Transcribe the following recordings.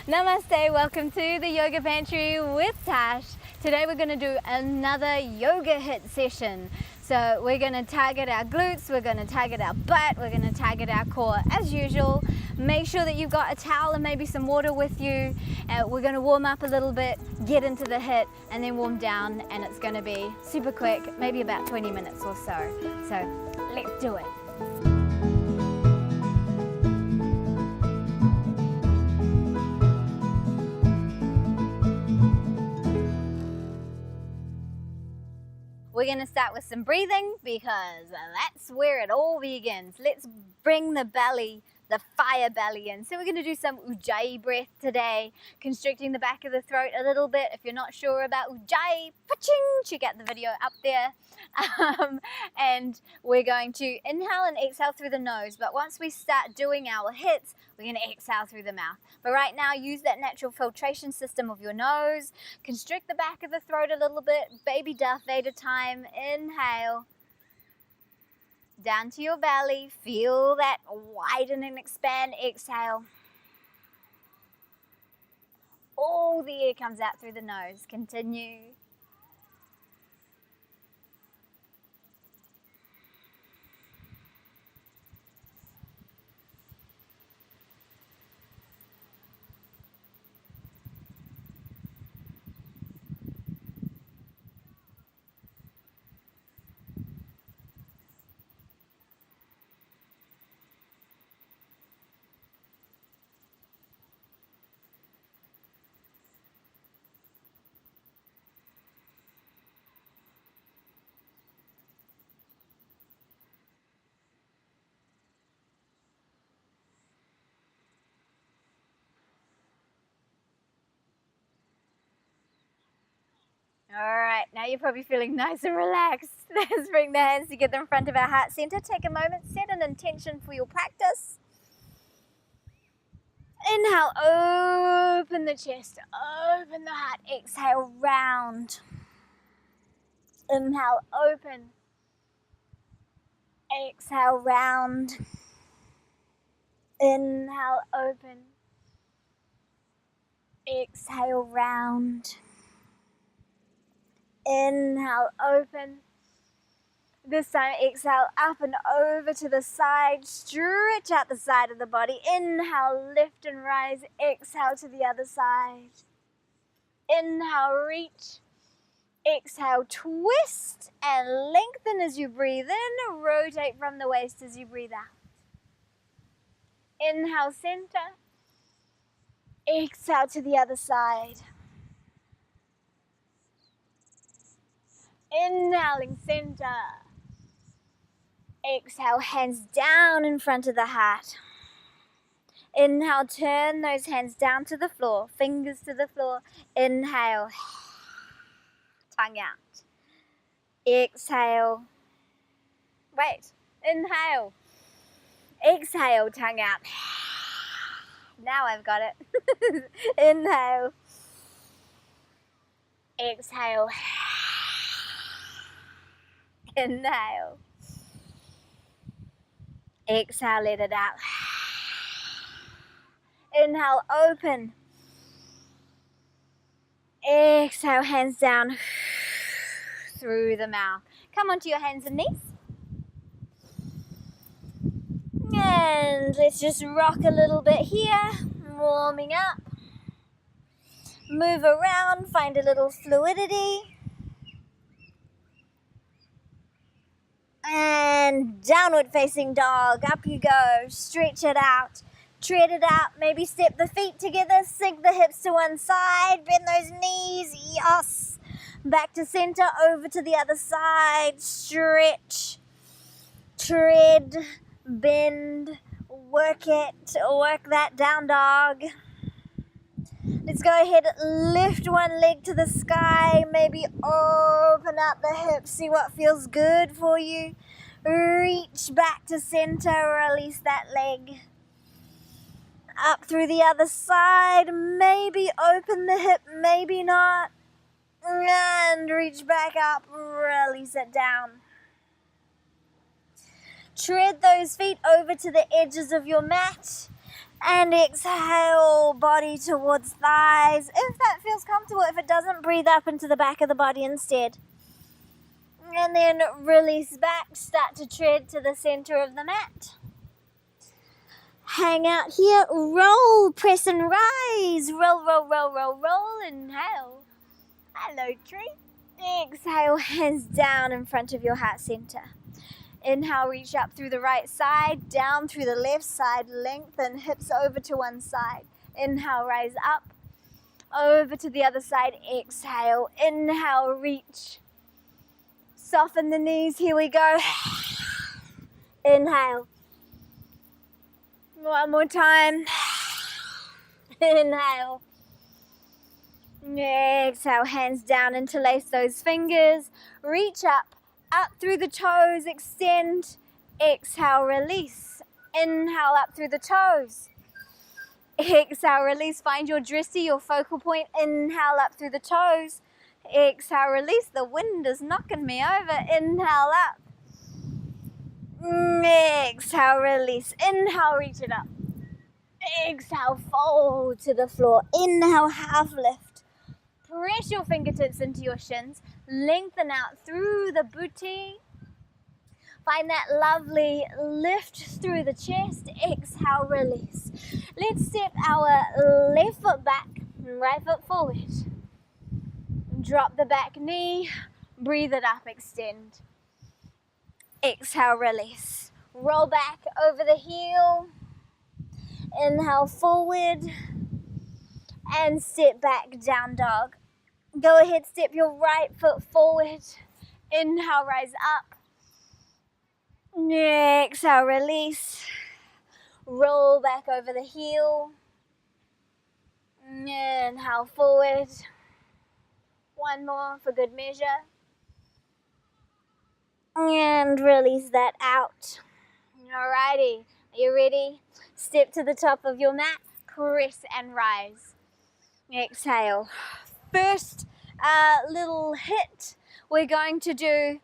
Namaste, welcome to the Yoga Pantry with Tash. Today we're going to do another yoga HIIT session. So we're going to target our glutes, we're going to target our butt, we're going to target our core as usual. Make sure that you've got a towel and maybe some water with you. We're going to warm up a little bit, get into the HIIT and then warm down, and it's going to be super quick, maybe about 20 minutes or so. So let's do it. We're going to start with some breathing because that's where it all begins. Let's bring the belly, the fire belly in. So we're going to do some ujjayi breath today, constricting the back of the throat a little bit. If you're not sure about ujjayi, check out the video up there. And we're going to inhale and exhale through the nose. But once we start doing our hits, we're going to exhale through the mouth. But right now, use that natural filtration system of your nose. Constrict the back of the throat a little bit. Baby Darth Vader time. Inhale. Down to your belly. Feel that widen and expand. Exhale. All the air comes out through the nose. Continue. All right, now you're probably feeling nice and relaxed. Let's bring the hands together in front of our heart center. Take a moment, set an intention for your practice. Inhale, open the chest, open the heart. Exhale, round. Inhale, open. Exhale, round. Inhale, open. Exhale, round. Inhale, open. This time, exhale, up and over to the side. Stretch out the side of the body. Inhale, lift and rise. Exhale to the other side. Inhale, reach. Exhale, twist and lengthen as you breathe in. Rotate from the waist as you breathe out. Inhale, center. Exhale to the other side. Inhaling, center. Exhale, hands down in front of the heart. Inhale, turn those hands down to the floor, fingers to the floor. Inhale, tongue out. Exhale. Wait, inhale. Exhale, tongue out. Now I've got it. Inhale. Exhale. Inhale. Exhale, let it out. Inhale, open. Exhale, hands down through the mouth. Come onto your hands and knees. And let's just rock a little bit here. Warming up. Move around, find a little fluidity. And downward facing dog, up you go, stretch it out, tread it out, maybe step the feet together, sink the hips to one side, bend those knees, yes, back to center, over to the other side, stretch, tread, bend, work it, work that down dog. Let's go ahead, lift one leg to the sky, maybe open up the hips, see what feels good for you. Reach back to center, release that leg. Up through the other side, maybe open the hip, maybe not. And reach back up, release it down. Tread those feet over to the edges of your mat. And exhale, body towards thighs. If that feels comfortable, if it doesn't, breathe up into the back of the body instead. And then release back, start to tread to the center of the mat. Hang out here, roll, press and rise. Roll, roll, roll, roll, roll. Inhale. Hello, tree. Exhale, hands down in front of your heart center. Inhale, reach up through the right side, down through the left side, lengthen hips over to one side. Inhale, rise up, over to the other side. Exhale, inhale, reach. Soften the knees, here we go. Inhale. One more time. Inhale. Exhale, hands down, interlace those fingers. Reach up through the toes, extend. Exhale, release. Inhale, up through the toes. Exhale, release. Find your drissy, your focal point. Inhale, up through the toes. Exhale, release. The wind is knocking me over. Inhale, up. Exhale, release. Inhale, reach it up. Exhale, fold to the floor. Inhale, half lift. Press your fingertips into your shins. Lengthen out through the booty. Find that lovely lift through the chest. Exhale, release. Let's step our left foot back, right foot forward. Drop the back knee. Breathe it up, extend. Exhale, release. Roll back over the heel. Inhale, forward. And step back, down dog. Go ahead, step your right foot forward. Inhale, rise up. Exhale, release. Roll back over the heel. Inhale, forward. One more for good measure. And release that out. Alrighty, are you ready? Step to the top of your mat, press and rise. Exhale. First little hit, we're going to do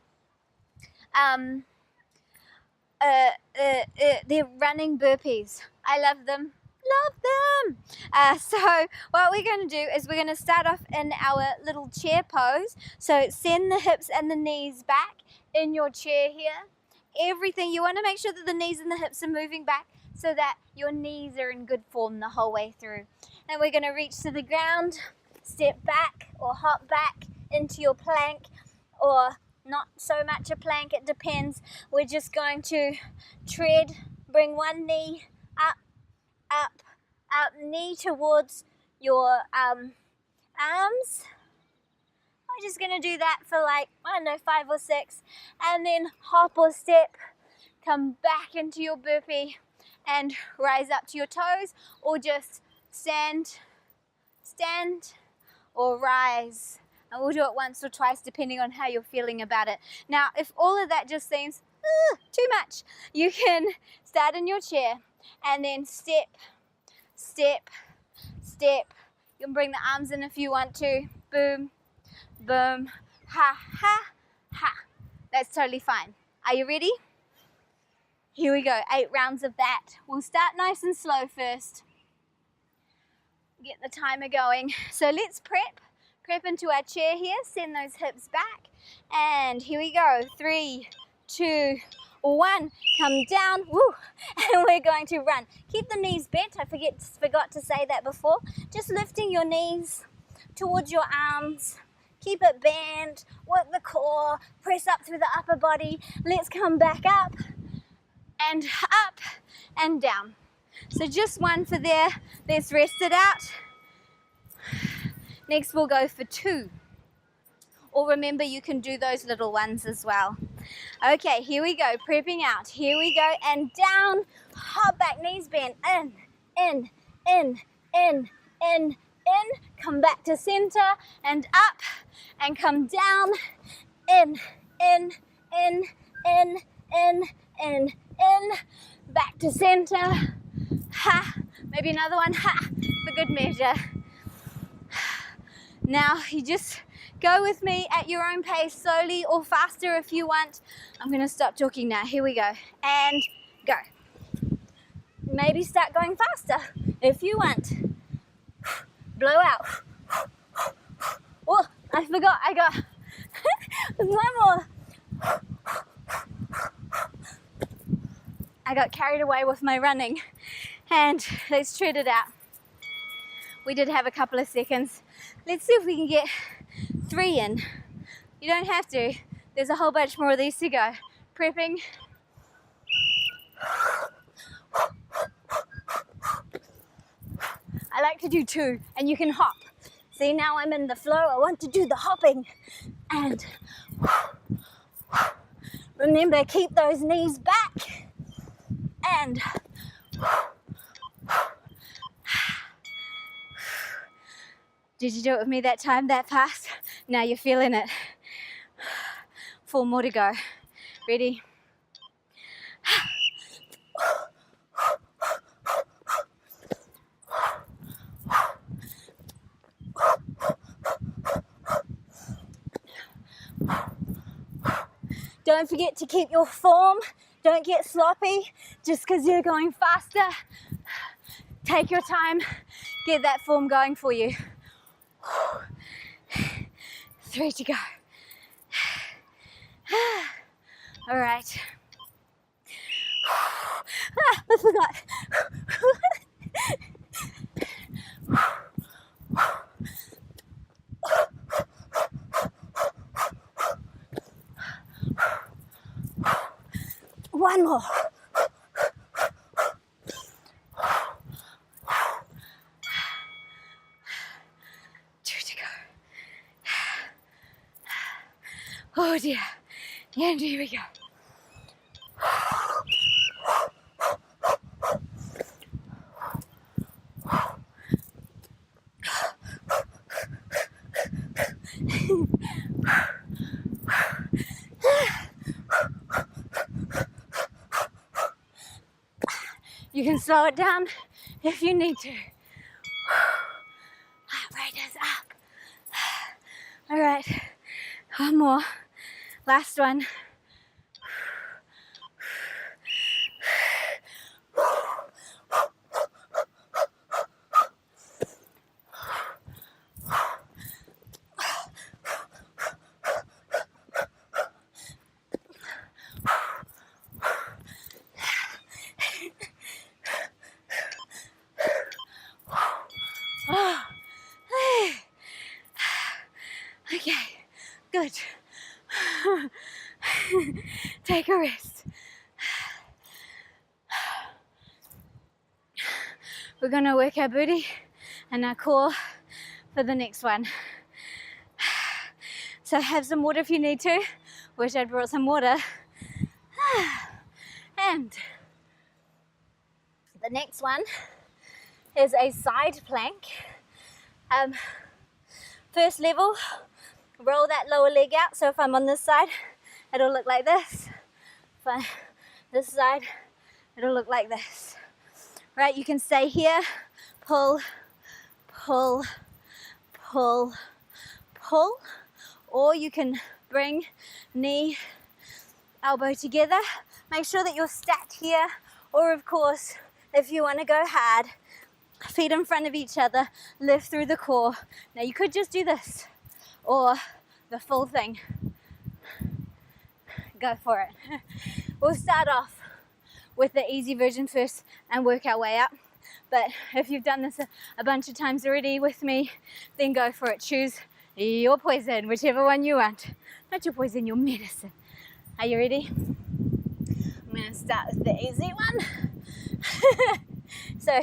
the running burpees. I love them. So what we're going to do is we're going to start off in our little chair pose. So send the hips and the knees back in your chair here. Everything, you want to make sure that the knees and the hips are moving back so that your knees are in good form the whole way through. And we're going to reach to the ground, step back or hop back into your plank, or not so much a plank, it depends. We're just going to tread, bring one knee up, knee towards your arms. I'm just going to do that for 5 or 6, and then hop or step, come back into your burpee and rise up to your toes, or just stand or rise. And we'll do it once or twice depending on how you're feeling about it. Now, if all of that just seems too much, you can start in your chair and then step. You can bring the arms in if you want to. Boom, boom, ha, ha, ha. That's totally fine. Are you ready? Here we go, 8 rounds of that. We'll start nice and slow first. Get the timer going. So let's prep into our chair here. Send those hips back. And here we go. 3, 2, 1. Come down. Woo. And we're going to run. Keep the knees bent. I forgot to say that before. Just lifting your knees towards your arms. Keep it bent. Work the core. Press up through the upper body. Let's come back up and down. So just one for there. Let's rest it out. Next we'll go for 2. Or remember, you can do those little ones as well. Okay, here we go. Prepping out. Here we go. And down. Hop back, knees bent. In. Come back to center. And up. And come down. In. Back to center. Ha. Maybe another one. Ha. For good measure. Now you just go with me at your own pace, slowly or faster if you want. I'm going to stop talking now. Here we go. And go. maybe start going faster if you want. Blow out. Oh, I forgot, I got one more. I got carried away with my running, and let's tread it out. We did have a couple of seconds. Let's see if we can get 3 in. You don't have to. There's a whole bunch more of these to go. Prepping. I like to do 2, and you can hop. See, now I'm in the flow. I want to do the hopping. And remember, keep those knees back. And did you do it with me that time, that fast? Now you're feeling it. 4 more to go. Ready? Don't forget to keep your form. Don't get sloppy just because you're going faster. Take your time. Get that form going for you. 3 to go. All right. I forgot. One more. Oh dear. And here we go. You can slow it down if you need to. Heart rate is up. All right, one more. Last one. Okay, good. Take a rest. We're gonna work our booty and our core for the next one. So have some water if you need to. Wish I'd brought some water. And the next one is a side plank. First level, roll that lower leg out. So if I'm on this side, it'll look like this. If I'm this side, it'll look like this. Right, you can stay here, pull, pull, pull, pull, or you can bring knee, elbow together. Make sure that you're stacked here, or of course, if you want to go hard, feet in front of each other, lift through the core. Now you could just do this, or the full thing. Go for it. We'll start off with the easy version first and work our way up. But if you've done this a bunch of times already with me, then go for it. Choose your poison, whichever one you want. Not your poison, your medicine. Are you ready? I'm going to start with the easy one. So,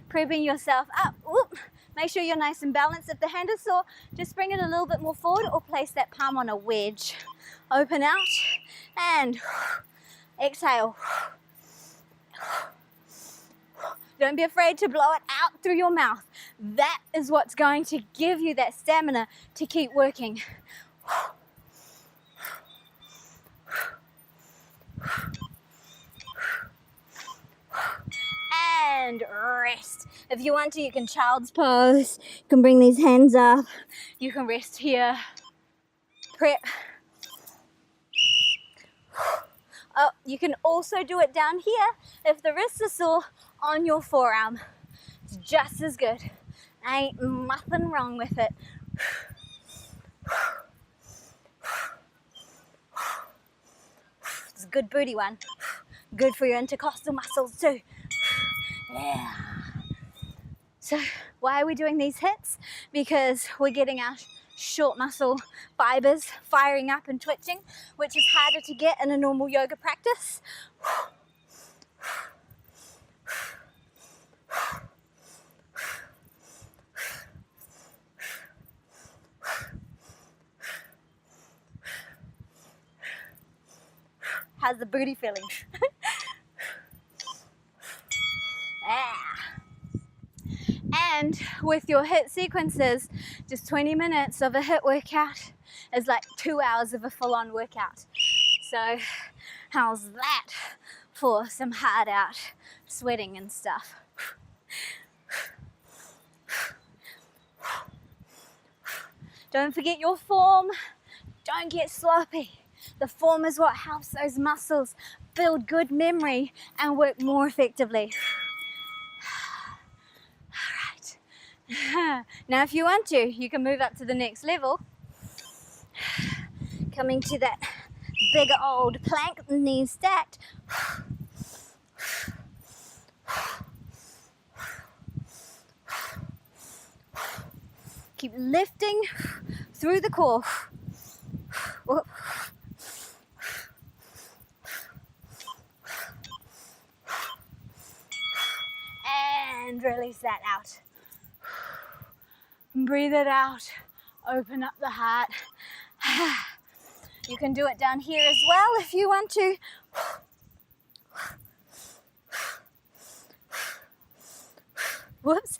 prepping yourself up. Whoop. Make sure you're nice and balanced. If the hand is sore, just bring it a little bit more forward or place that palm on a wedge. Open out and exhale. Don't be afraid to blow it out through your mouth. That is what's going to give you that stamina to keep working. And rest. If you want to, you can child's pose. You can bring these hands up. You can rest here. Prep. Oh, you can also do it down here if the wrists are sore on your forearm. It's just as good. Ain't nothing wrong with it. It's a good booty one. Good for your intercostal muscles too. Yeah. So why are we doing these hits? Because we're getting our short muscle fibers firing up and twitching, which is harder to get in a normal yoga practice. How's the booty feeling? And with your HIIT sequences, just 20 minutes of a HIIT workout is like 2 hours of a full-on workout. So how's that for some hard out sweating and stuff? Don't forget your form. Don't get sloppy. The form is what helps those muscles build good memory and work more effectively. Now if you want to, you can move up to the next level. Coming to that big old plank, knees stacked. Keep lifting through the core. And release that out. Breathe it out. Open up the heart. You can do it down here as well if you want to. Whoops.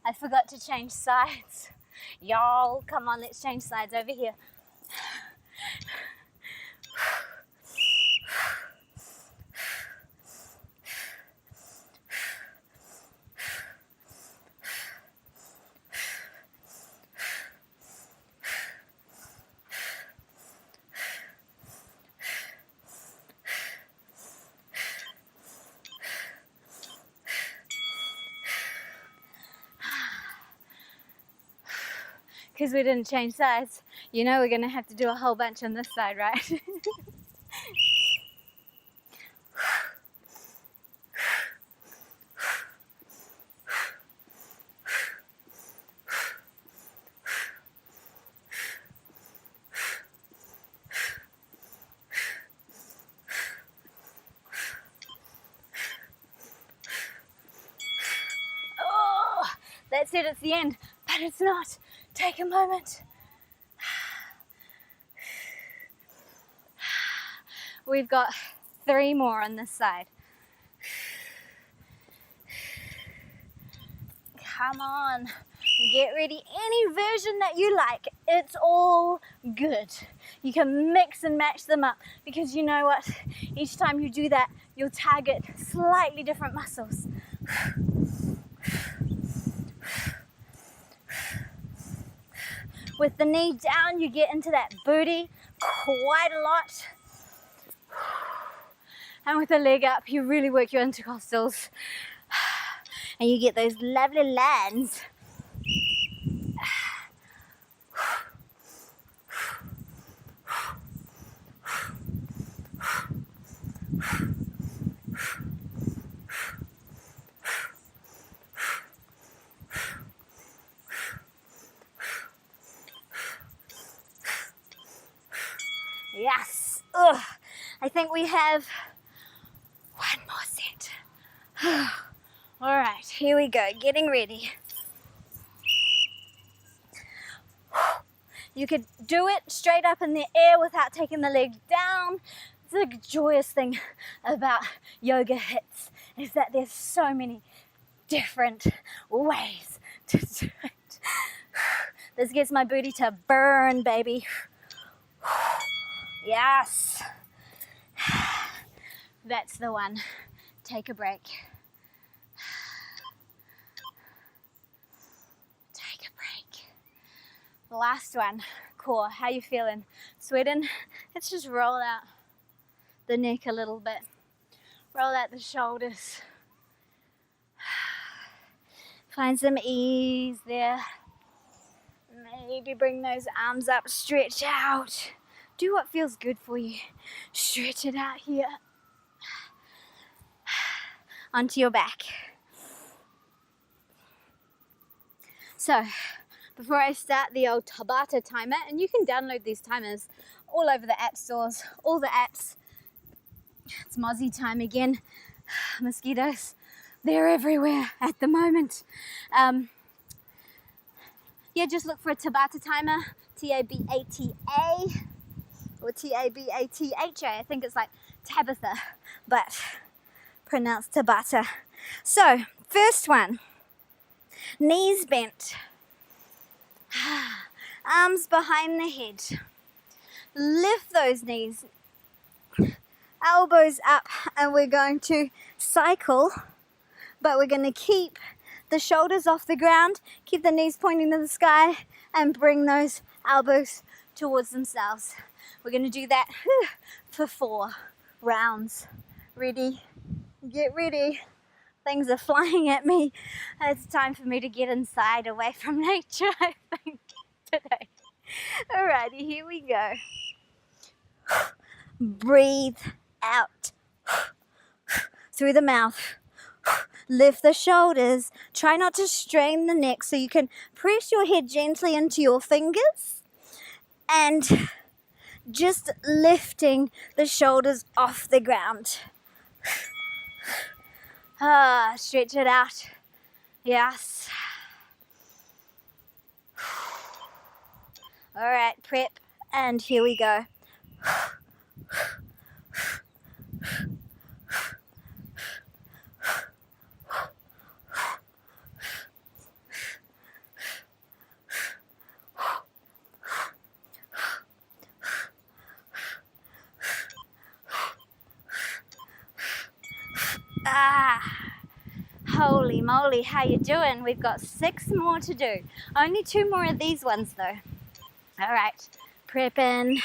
I forgot to change sides. Y'all, come on, let's change sides over here. Because we didn't change sides, you know we're going to have to do a whole bunch on this side, right? Oh, that's it, it's the end, but it's not. Take a moment. We've got 3 more on this side. Come on, get ready. Any version that you like, it's all good. You can mix and match them up because you know what? Each time you do that, you'll target slightly different muscles. With the knee down, you get into that booty quite a lot. And with the leg up, you really work your intercostals. And you get those lovely lines. Yes. Ugh. I think we have 1 more set. All right, here we go. Getting ready. You could do it straight up in the air without taking the leg down. The joyous thing about yoga hits is that there's so many different ways to do it. This gets my booty to burn, baby. Yes. That's the one. Take a break. Last one, core. How you feeling? Sweating? Let's just roll out the neck a little bit. Roll out the shoulders. Find some ease there. Maybe bring those arms up, stretch out. Do what feels good for you. Stretch it out here. Onto your back. So, before I start the old Tabata timer, and you can download these timers all over the app stores, all the apps. It's Mozzie time again. Mosquitoes, they're everywhere at the moment. Yeah, just look for a Tabata timer, T-A-B-A-T-A, or T-A-B-A-T-H-A. I think it's like Tabitha, but pronounced Tabata. So, first one, knees bent, arms behind the head. Lift those knees, elbows up, and we're going to cycle, but we're going to keep the shoulders off the ground, keep the knees pointing to the sky, and bring those elbows towards themselves. We're going to do that for 4 rounds. Ready? Get ready. Things are flying at me. It's time for me to get inside, away from nature, I think, today. Alrighty, here we go. Breathe out through the mouth. Lift the shoulders. Try not to strain the neck, so you can press your head gently into your fingers and just lifting the shoulders off the ground. Stretch it out. Yes. All right, prep, and here we go. Holy moly, how you doing? We've got 6 more to do. Only 2 more of these ones though. All right, prep in.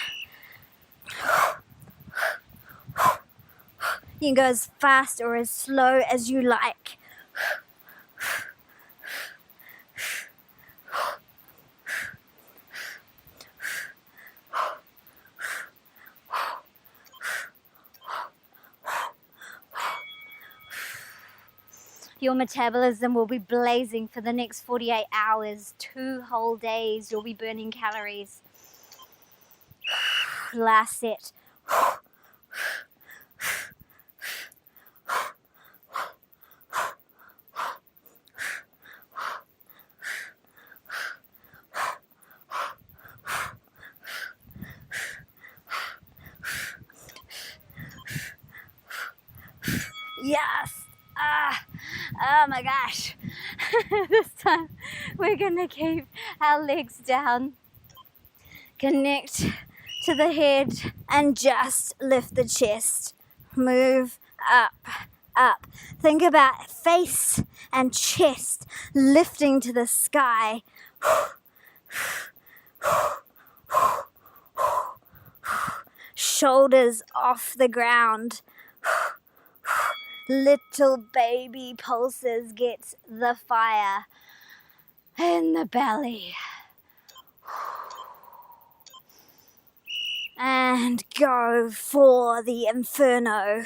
You can go as fast or as slow as you like. Your metabolism will be blazing for the next 48 hours, 2 whole days. You'll be burning calories. Last set. Yes. Oh my gosh. This time we're gonna keep our legs down, connect to the head, and just lift the chest. Move up, up. Think about face and chest lifting to the sky. Shoulders off the ground. Little baby pulses gets the fire in the belly. And go for the inferno.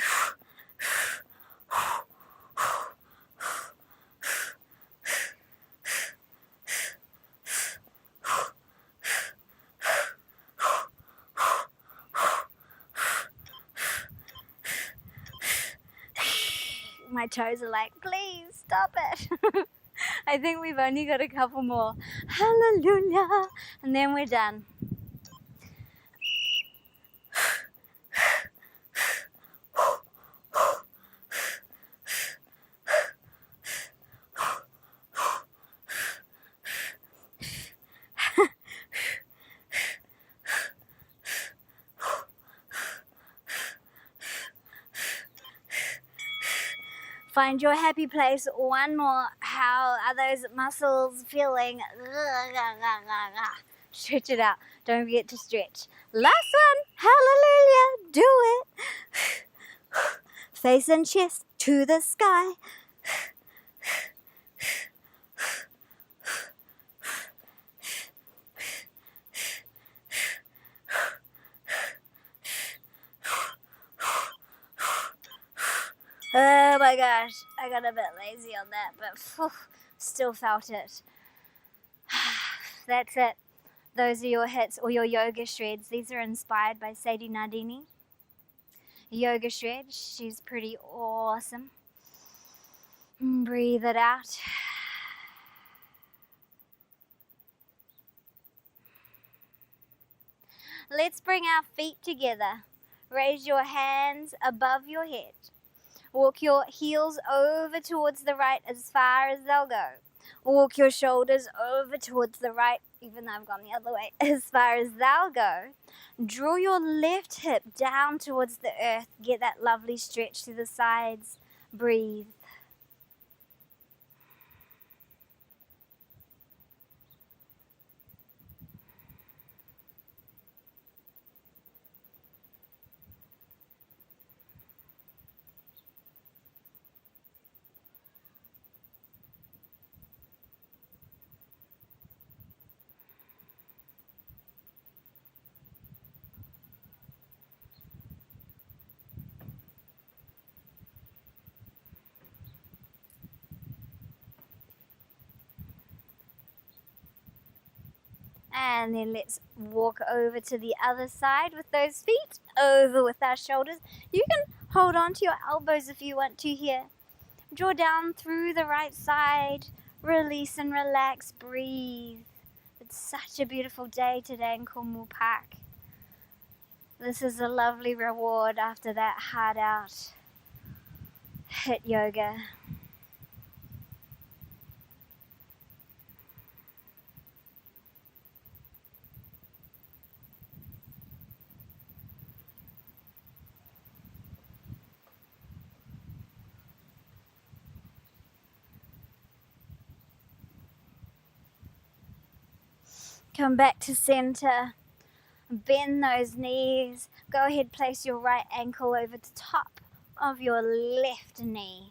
My toes are like, please stop it. I think we've only got a couple more. Hallelujah. And then we're done. Find your happy place. One more. How are those muscles feeling? Stretch it out. Don't forget to stretch. Last one. Hallelujah. Do it. Face and chest to the sky. Oh my gosh, I got a bit lazy on that, but still felt it. That's it. Those are your hits or your yoga shreds. These are inspired by Sadie Nardini. Yoga shred, she's pretty awesome. Breathe it out. Let's bring our feet together. Raise your hands above your head. Walk your heels over towards the right as far as they'll go. Walk your shoulders over towards the right, even though I've gone the other way, as far as they'll go. Draw your left hip down towards the earth. Get that lovely stretch to the sides. Breathe. And then let's walk over to the other side with those feet, over with our shoulders. You can hold on to your elbows if you want to here. Draw down through the right side, release and relax, breathe. It's such a beautiful day today in Cornwall Park. This is a lovely reward after that hard out HIIT yoga. Come back to center. Bend those knees. Go ahead, place your right ankle over the top of your left knee.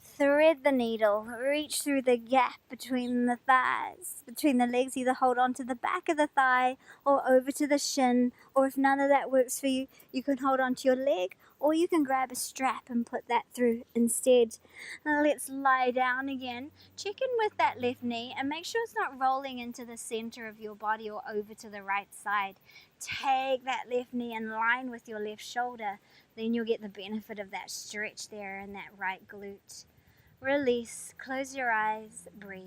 Thread the needle. Reach through the gap between the thighs, between the legs. Either hold on to the back of the thigh or over to the shin. Or if none of that works for you, you can hold on to your leg or you can grab a strap and put that through instead. Now let's lie down again. Check in with that left knee and make sure it's not rolling into the center of your body or over to the right side. Take that left knee in line with your left shoulder. Then you'll get the benefit of that stretch there in that right glute. Release, close your eyes, breathe.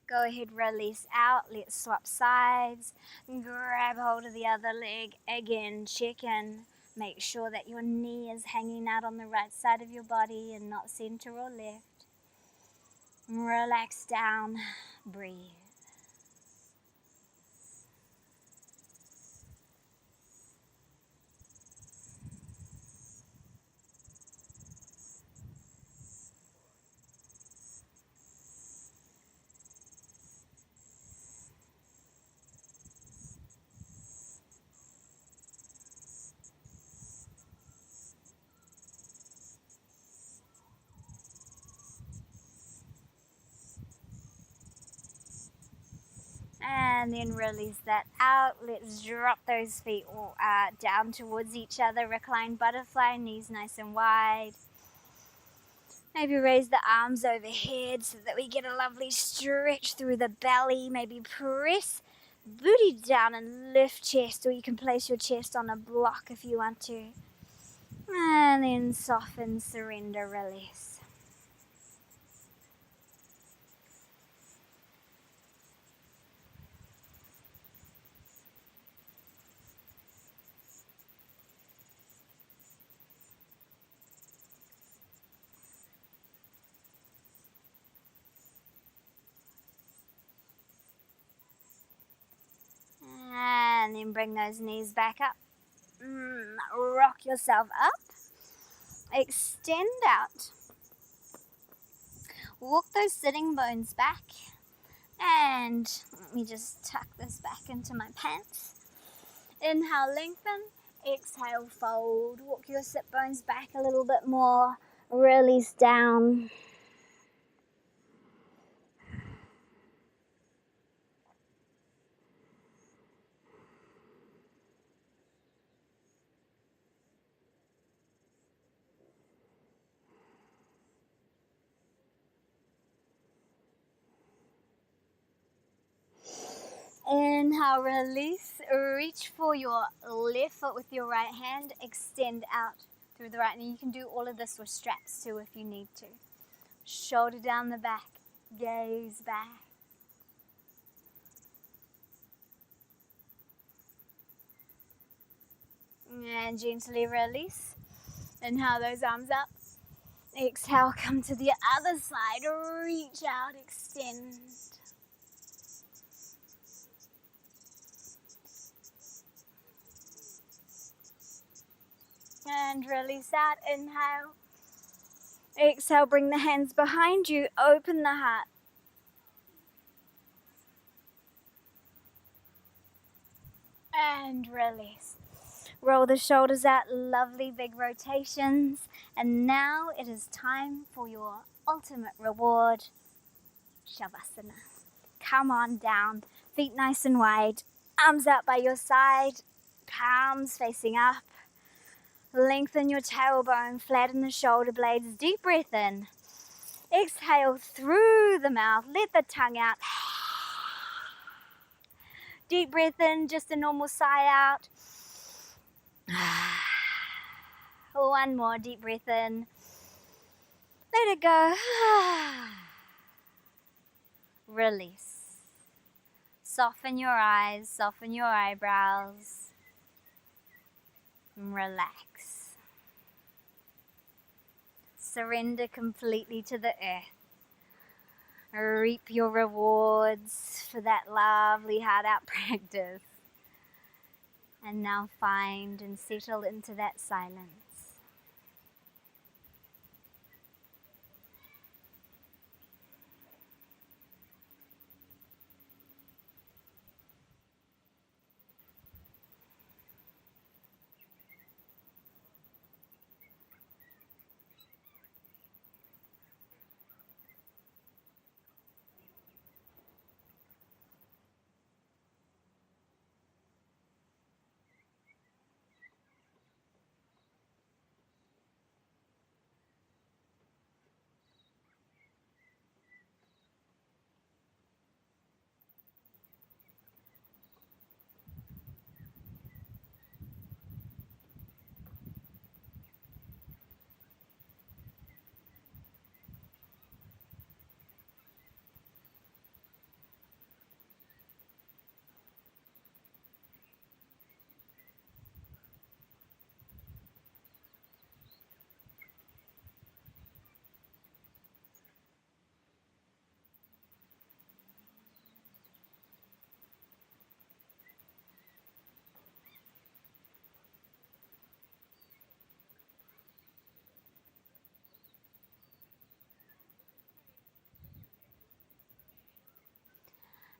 Go ahead, release out. Let's swap sides. Grab hold of the other leg. Again, check in. Make sure that your knee is hanging out on the right side of your body and not center or left. Relax down. Breathe. And then release that out. Let's drop those feet down towards each other. Recline butterfly, knees nice and wide. Maybe raise the arms overhead so that we get a lovely stretch through the belly. Maybe press booty down and lift chest, or you can place your chest on a block if you want to. And then soften, surrender, release. then bring those knees back up. Rock yourself up. Extend out. Walk those sitting bones back. And let me just tuck this back into my pants. Inhale, lengthen. Exhale, fold. Walk your sit bones back a little bit more. Release down. Inhale, release. Reach for your left foot with your right hand. Extend out through the right knee. You can do all of this with straps too if you need to. Shoulder down the back. Gaze back. And gently release. Inhale those arms up. Exhale, come to the other side. Reach out, extend. And release out. Inhale. Exhale, bring the hands behind you. Open the heart. And release. Roll the shoulders out. Lovely big rotations. And now it is time for your ultimate reward, Savasana. Come on down. Feet nice and wide. Arms out by your side. Palms facing up. Lengthen your tailbone, flatten the shoulder blades, deep breath in. Exhale through the mouth, let the tongue out. Deep breath in, just a normal sigh out. One more deep breath in. Let it go. Release. Soften your eyes, soften your eyebrows. Relax. Surrender completely to the earth. Reap your rewards for that lovely heart out practice. And now find and settle into that silence.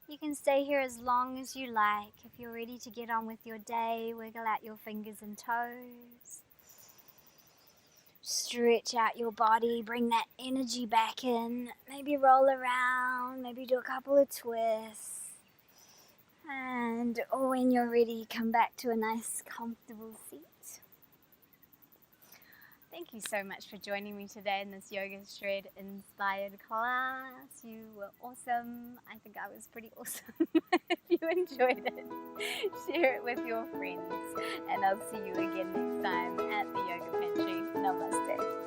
You can stay here as long as you like. If you're ready to get on with your day, wiggle out your fingers and toes. Stretch out your body, bring that energy back in. Maybe roll around, maybe do a couple of twists. And when you're ready, come back to a nice, comfortable seat. Thank you so much for joining me today in this Yoga Shred inspired class. You were awesome. I think I was pretty awesome. If you enjoyed it, share it with your friends. And I'll see you again next time at the Yoga Pantry. Namaste.